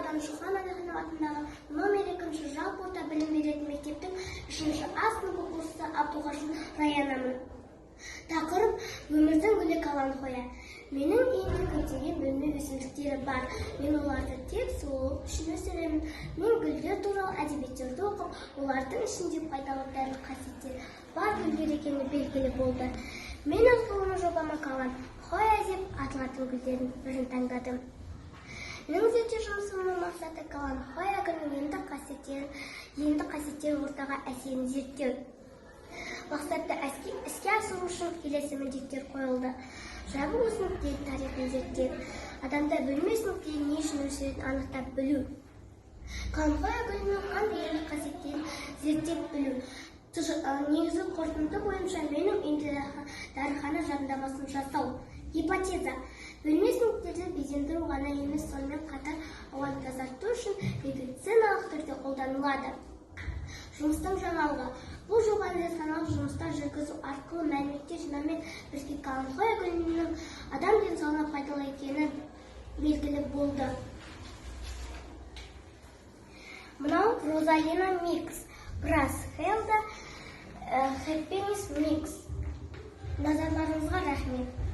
Қуаныш Мұхамедов атындағы номер 2 жалпы орта білім беретін мектептің 3-ші А сынып оқушысы Абдуғашин Раянамын. Тақырып өмірдің гүлі Каланхоя. Менің үйімде көптеген бөлме өсімдіктері бар. Мен оларды тек сұлулық үшін өсіремін. Мен гүлдер туралы әдебиеттерді оқып, олардың ішінде пайдалы дәрілік қасиеттер бар гүлдер екені белгілі болды. Мен өз ғылыми жобама Каланхоя деп аталатын гүлдердің бірін таңдадым. Менің зерттеу жұмысымның мақсаты Каланхоя гүлінің енді қасиеттері ортаға әсерін зерттеу. Мақсатты іске асыру үшін келесі міндеттер қойылды. Жабық өсімдіктердің тарихын зерттеу, адамда бөлме өсімдіктері не үшін өсетінін анықтап білу, Каланхоя гүлінің қандай ерлік қасиеттерін зерттеп білу. Негізгі қорытынды бойынша менің үйімде дәріхана жаднамасын жасау. Гипотеза: бөлме өсімдіктерді безендіру ғана емес, сонымен қатар ауаны тазарту үшін медициналық түрде қолданылады. Жұмыстың жаңалығы: бұл жобаны зертханалық жұмыстар жүргізу арқылы мәліметтер жинаумен бірге Каланхоя гүлінің адам денсаулығына пайдалы екені белгілі болды. Мынау Розалина Микс, Брасхелда Happiness Mix. Назарларыңызға рахмет.